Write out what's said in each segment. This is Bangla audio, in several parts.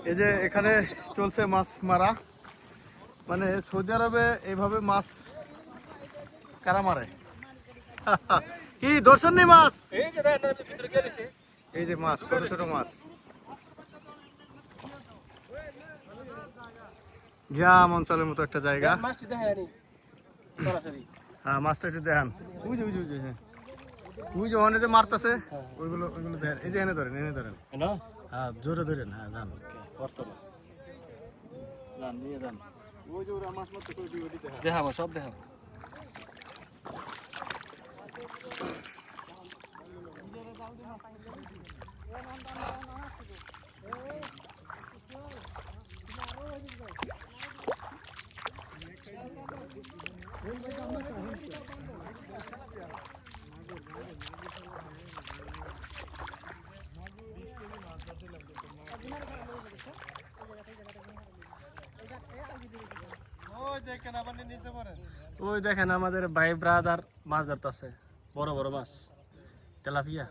এই যে এখানে চলছে মাছ মারা, মানে সৌদি আরবে এইভাবে মাছ কারা মারে? কি ধরছেন নি মাছ? এই যে মাছ, ছোট ছোট মাছ, গ্রাম অঞ্চলের মতো একটা জায়গা। হ্যাঁ, মাছটা একটু দেখান। বুঝে বুঝে বুঝে, হ্যাঁ বুঝে ওখানে যে মারতেছে ওইগুলো ওইগুলো দেখেন। এই যে এনে ধরেন, এনে ধরেন, হ্যাঁ জোরে ধরেন, হ্যাঁ যান যান নিয়ে যান। ওই যে ওরা মাছ মারতেছে ওইটি ওইটি দেখাবো, সব দেখাবো। ওই দেখেন আমাদের ভাই ব্রাদার মাছ ধরতেছে, বড় বড় মাছ, তেলাপিয়া।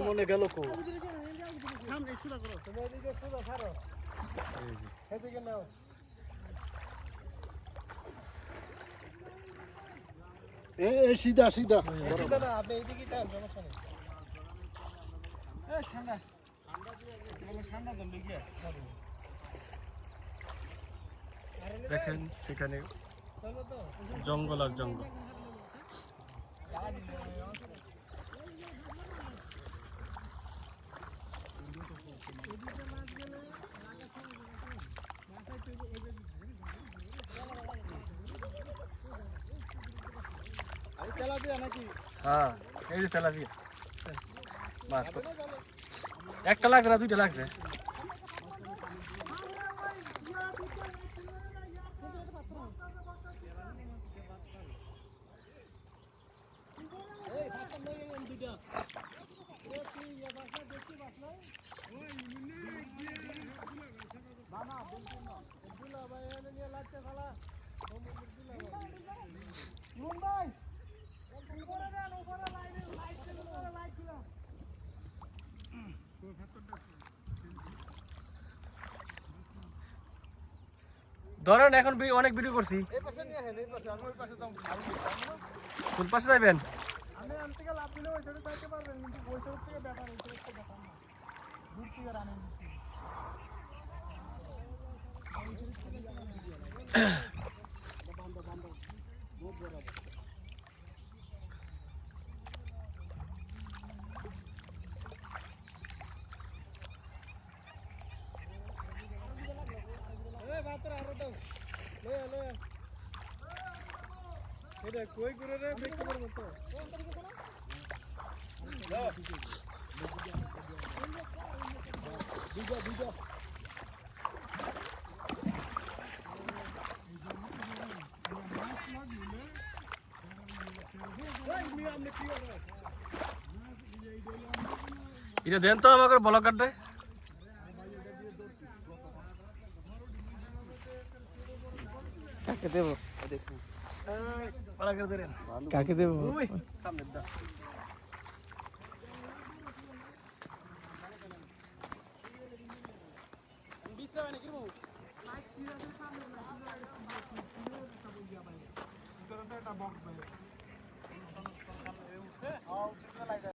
মনে গেল কো সিধা সিধা দেখেন সেখানে জঙ্গল আর জঙ্গল। হ্যাঁ এই যে তেলাপিয়া মাছ, একটা লাগছে না দুইটা লাগছে। ধরেন এখন অনেক ভিডিও করছি, কোন পাশে যাবেন? কই করে রে দেখতে পারবো তো। এটা দেন তো আমাকে ব্লক কাটে। কাকে দেব? দেখুন কাকে দেব? সামনে দা